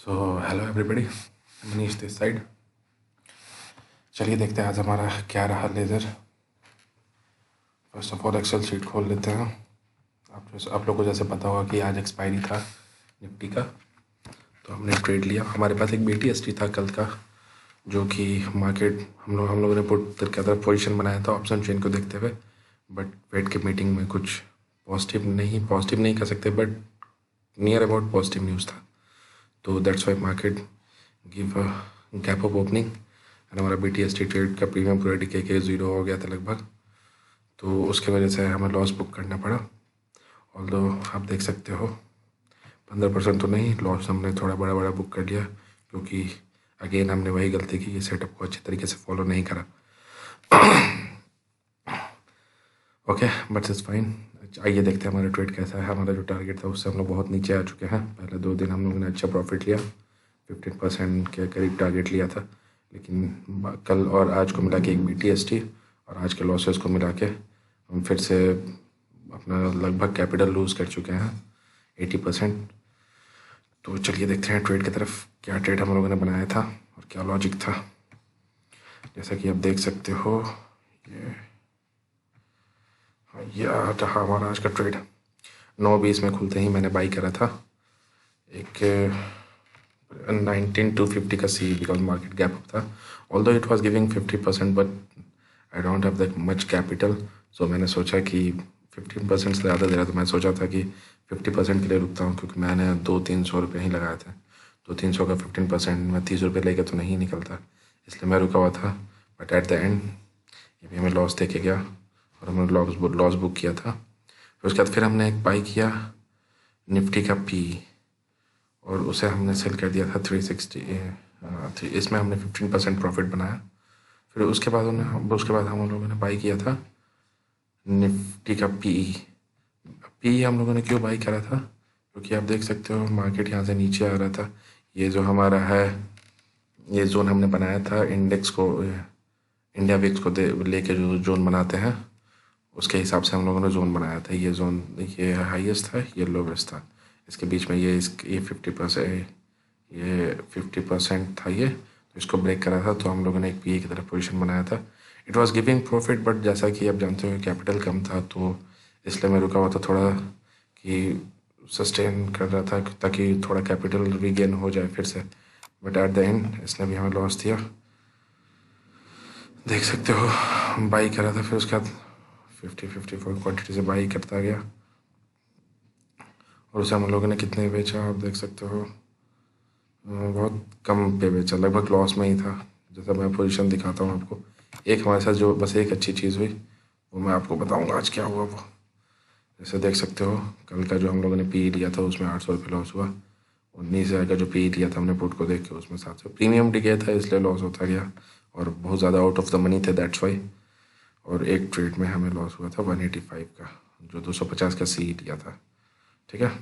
So hello everybody, Manish this side. चलिए देखते हैं आज हमारा क्या रहा ledger. First of all excel sheet खोल लेते हैं। आप लोग को जैसे पता होगा कि आज एक्सपायरी था निफ्टी का, तो हमने ट्रेड लिया। हमारे पास एक BTST था कल का, जो कि मार्केट हम लोगों ने पुट के अंदर पोजीशन बनाया था ऑप्शन चेन को देखते हुए, बट वेट के मीटिंग में कुछ पॉजिटिव नहीं कह सकते, but near about positive news था। तो that's why market give a gap of opening and हमारा BTST ट्रेड का प्रीमियम पूरा डिके के 0 हो गया था लगभग। तो उसके वजह से हमें लॉस बुक करना पड़ा। ऑल्दो आप देख सकते हो 15% तो नहीं, लॉस हमने थोड़ा बड़ा बुक कर लिया, क्योंकि अगेन हमने वही गलती की कि सेटअप को अच्छे तरीके से फॉलो नहीं करा। Okay, but it's fine. आइए देखते हैं हमारा ट्रेड कैसा है। हमारा जो टारगेट था उससे हम लोग बहुत नीचे आ चुके हैं। पहले 2 दिन हम लोगों ने अच्छा प्रॉफिट लिया, 15% के करीब टारगेट लिया था, लेकिन कल और आज को मिला के एक BTST और आज के लॉसेस को मिला के हम फिर से अपना लगभग कैपिटल लूज़ कर चुके हैं 80%। तो चलिए देखते हैं ट्रेड की तरफ, क्या ट्रेड हम लोगों ने बनाया था और क्या लॉजिक था। जैसा कि आप देख सकते हो, ये रहा हमारा आज का ट्रेड। 9:20 में खुलते ही मैंने बाई करा था एक 19,250 का CE, because market gap up था। Although it was giving 50%, but I don't have that much capital, so मैंने सोचा कि 15% से ज़्यादा दे रहा, तो मैं सोचा था कि 50% के लिए रुकता हूँ, क्योंकि मैंने 200-300 रुपये ही लगाए थे। तो 300 का 15% में 30 रुपये लेके तो नहीं निकलता, इसलिए मैं रुका हुआ था। बट एट द एंड ये भी हमें लॉस दे के गया और हमने लॉस बुक किया था। फिर उसके बाद फिर हमने एक बाई किया निफ्टी का पी, और उसे हमने सेल कर दिया था 360। इसमें हमने 15% प्रॉफिट बनाया। फिर उसके बाद हम लोगों ने बाई किया था निफ्टी का पी हम लोगों ने क्यों बाई करा था, क्योंकि आप देख सकते हो मार्केट यहाँ से नीचे आ रहा था। ये जो हमारा है, ये जोन हमने बनाया था इंडेक्स को, इंडिया विक्स को लेके जो जोन बनाते हैं, उसके हिसाब से हम लोगों ने जोन बनाया था। ये जोन, ये हाईएस्ट था, ये लोवेस्ट था, इसके बीच में ये 50% था ये, तो इसको ब्रेक करा था। तो हम लोगों ने एक PE की तरफ पोजीशन बनाया था। It was giving profit, but जैसा कि आप जानते हो कैपिटल कम था, तो इसलिए मैं रुका हुआ था थोड़ा, कि सस्टेन कर रहा था ताकि थोड़ा कैपिटल रीगेन हो जाए फिर से। बट एट द एंड इसने भी हमें लॉस दिया, देख सकते हो। बाई करा था, फिर उसके बाद 54 क्वांटिटी से बाई करता गया, और उसे हम लोगों ने कितने बेचा आप देख सकते हो, बहुत कम पे बेचा, लगभग लॉस में ही था। जैसा मैं पोजीशन दिखाता हूँ आपको, एक हमारे साथ जो बस एक अच्छी चीज़ हुई वो मैं आपको बताऊँगा आज क्या हुआ वो। जैसे देख सकते हो कल का जो हम लोगों ने PE लिया था उसमें 800 रुपये लॉस हुआ। 19,000 का जो PE लिया था हमने पुट को देख के, उसमें 700 प्रीमियम टिके था, इसलिए लॉस होता गया, और बहुत ज़्यादा आउट ऑफ द मनी थे, दैट्स वाई। और एक ट्रेड में हमें लॉस हुआ था 185 का, जो 250 का CE लिया था, ठीक है।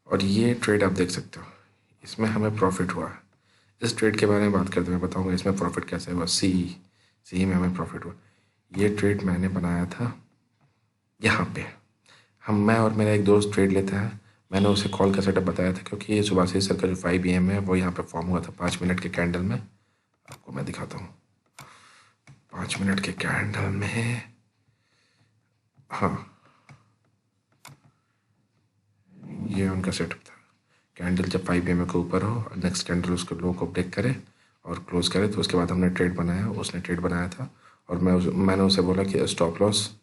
और ये ट्रेड आप देख सकते हो, इसमें हमें प्रॉफिट हुआ। इस ट्रेड के बारे में बात करते मैं बताऊंगा इसमें प्रॉफिट कैसे हुआ। CE में हमें प्रॉफिट हुआ। ये ट्रेड मैंने बनाया था यहाँ पे। मैं और मेरा एक दोस्त ट्रेड लेते हैं। मैंने उसे कॉल का सेटअप बताया था, क्योंकि ये सुभाषी सर का जो 5 AM है वो यहाँ पे फॉर्म हुआ था 5 मिनट के कैंडल में। आपको मैं दिखाता हूँ 5 मिनट के कैंडल में, हाँ ये उनका सेटअप था। कैंडल जब 5 AM के ऊपर हो, नेक्स्ट कैंडल उसको लो को ब्रेक करे और क्लोज करे, तो उसके बाद हमने ट्रेड बनाया, उसने ट्रेड बनाया था। और मैंने उसे बोला कि स्टॉप लॉस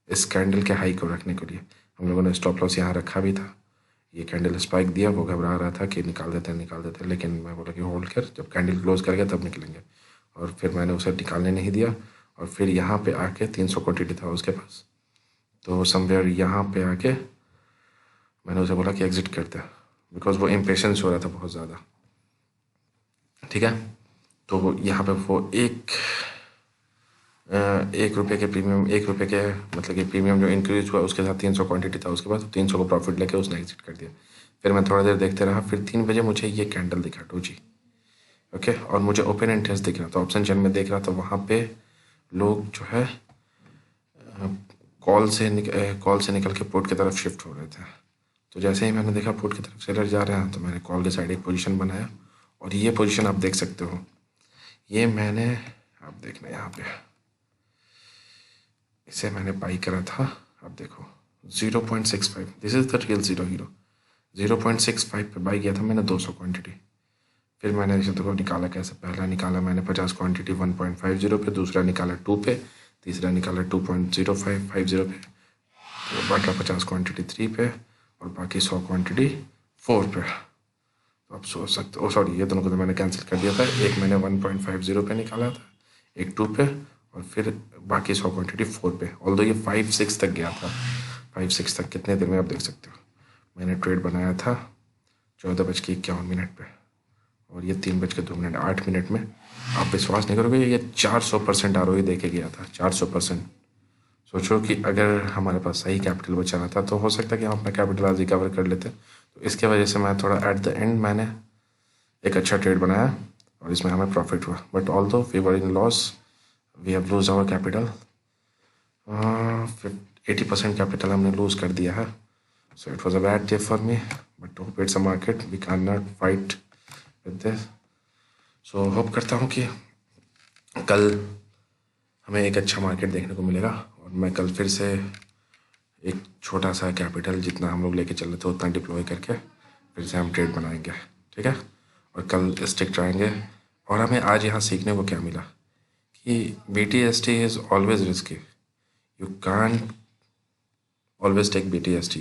इस कैंडल के हाई को रखने के लिए। हम लोगों ने स्टॉप लॉस यहाँ रखा भी था। ये कैंडल स्पाइक दिया, वो घबरा रहा था कि निकाल देते हैं, लेकिन मैं बोला कि होल्ड कर, जब कैंडल क्लोज करेगा तब निकलेंगे। और फिर मैंने उसे निकालने नहीं दिया, और फिर यहाँ पे आके 300 क्वान्टिटी था उसके पास, तो समवेयर यहाँ पे आके मैंने उसे बोला कि एग्जिट करते हैं, बिकॉज वो इम्पेशंस हो रहा था बहुत ज़्यादा, ठीक है। तो यहाँ पे वो ₹1 के प्रीमियम, ₹1 के मतलब कि प्रीमियम जो इंक्रीज हुआ उसके साथ 300 क्वांटिटी था उसके पास, 300 को प्रॉफिट लेके उसने एग्जिट कर दिया। फिर मैं थोड़ा देर देखते रहा, फिर 3 बजे मुझे ये कैंडल दिखा डोजी, ओके, और मुझे ओपन इंटरेस्ट दिख रहा था, ऑप्शन चेन में देख रहा था, वहाँ पे लोग जो है कॉल से निकल के पुट की तरफ शिफ्ट हो रहे थे। तो जैसे ही मैंने देखा पुट की तरफ सेलर जा रहे हैं तो मैंने कॉल के साइड एक पोजीशन बनाया, और ये पोजीशन आप देख सकते हो, ये मैंने, आप देखना यहाँ पे, इसे मैंने बाई करा था, आप देखो 0.65, this is the real zero hero. 0.65 पे बाई किया था मैंने 200 क्वांटिटी। फिर मैंने इसे देखो निकाला कैसे, पहला निकाला मैंने 50 क्वांटिटी 1.50 पे, दूसरा निकाला 2 पे, तीसरा निकाला 2.0550 पे, तो बाकी 50 क्वांटिटी 3 पे और बाकी 100 क्वांटिटी 4 पे। तो आप सोच सकते हो, सॉरी ये दोनों को तो मैंने कैंसिल कर दिया था, एक मैंने 1.50 पे निकाला था, एक 2 पे, और फिर बाकी 100 क्वांटिटी 4 पे। ऑल्दो ये 5-6 तक गया था, 5-6 तक कितने देर में आप देख सकते हो। मैंने ट्रेड बनाया था 14:51 पे, और ये 3:02, 8 मिनट में आप विश्वास नहीं करोगे, ये 400% ROE देके गया था, 400%। सोचो कि अगर हमारे पास सही कैपिटल बचा रहा था तो हो सकता है कि हम अपना कैपिटल आज रिकवर कर लेते। तो इसके वजह से मैं थोड़ा एट द एंड मैंने एक अच्छा ट्रेड बनाया और इसमें हमें प्रॉफिट हुआ, but although we were in loss, we have lose our capital, 80% capital हमने लूज कर दिया है। So it was a bad day for me, but hope it's a market, we can not fight with this. So hope करता हूँ कि कल हमें एक अच्छा मार्केट देखने को मिलेगा, और मैं कल फिर से एक छोटा सा कैपिटल जितना हम लोग लेके चल रहे थे उतना डिप्लॉय करके फिर से हम ट्रेड बनाएंगे, ठीक है, और कल स्टिक रहेंगे। और हमें आज यहाँ सीखने को क्या मिला कि BTST is always risky, you can't always take BTST,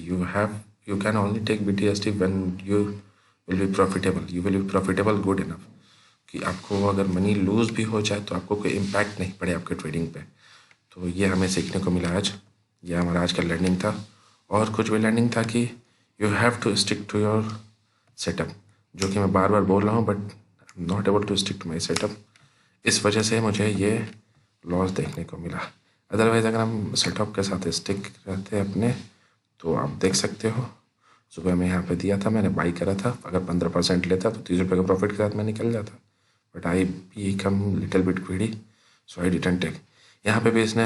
you can only take BTST when you will be profitable, you will be profitable good enough कि आपको अगर मनी लूज भी हो जाए तो आपको कोई इम्पैक्ट नहीं पड़े आपके ट्रेडिंग पे। तो ये हमें सीखने को मिला आज, ये हमारा आज का लर्निंग था। और कुछ भी लर्निंग था कि you have to stick to your setup, जो कि मैं बार बार बोल रहा हूँ, but I am not able to stick to my setup. इस वजह से मुझे ये लॉस देखने को मिला। अदरवाइज़ अगर हम सेटअप के साथ स्टिक रहते अपने, तो आप देख सकते हो सुबह में यहाँ पे दिया था, मैंने बाई करा था, अगर 15% लेता तो 30 रुपये का प्रॉफिट के साथ मैं निकल जाता, but I became little bit greedy, so I didn't take. यहाँ पे भी इसने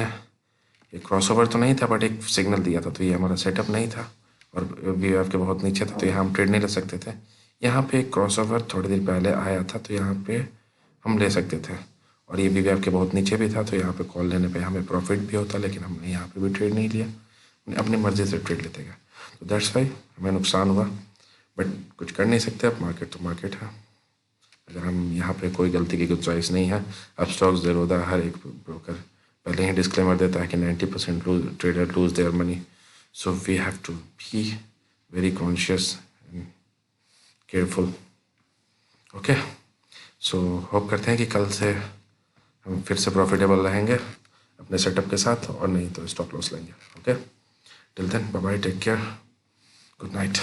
एक क्रॉसओवर तो नहीं था, बट एक सिग्नल दिया था, तो ये हमारा सेटअप नहीं था और VWAP के बहुत नीचे था, तो यहाँ हम ट्रेड नहीं ले सकते थे। यहाँ पे एक क्रॉसओवर थोड़ी देर पहले आया था, तो यहाँ पे हम ले सकते थे, और ये VWAP के बहुत नीचे भी था, तो यहाँ पे कॉल लेने पे हमें प्रॉफिट भी होता, लेकिन हमने यहाँ पे भी ट्रेड नहीं लिया, अपनी मर्ज़ी से ट्रेड लेते गए। तो दैट्स वाई हमें नुकसान हुआ, बट कुछ कर नहीं सकते, अब मार्केट तो मार्केट है। अगर हम यहाँ पे कोई गलती की गुंजाइश नहीं है। अब स्टॉक्स ज़ेरोदा हर एक ब्रोकर पहले ही डिस्क्लेमर देता है कि 90% trader lose their money, so we have to be very conscious and careful. Okay, so hope करते हैं कि कल से हम फिर से प्रॉफिटेबल रहेंगे अपने सेटअप के साथ, और नहीं तो स्टॉप लॉस लेंगे। Okay, till then bye bye, take care, good night.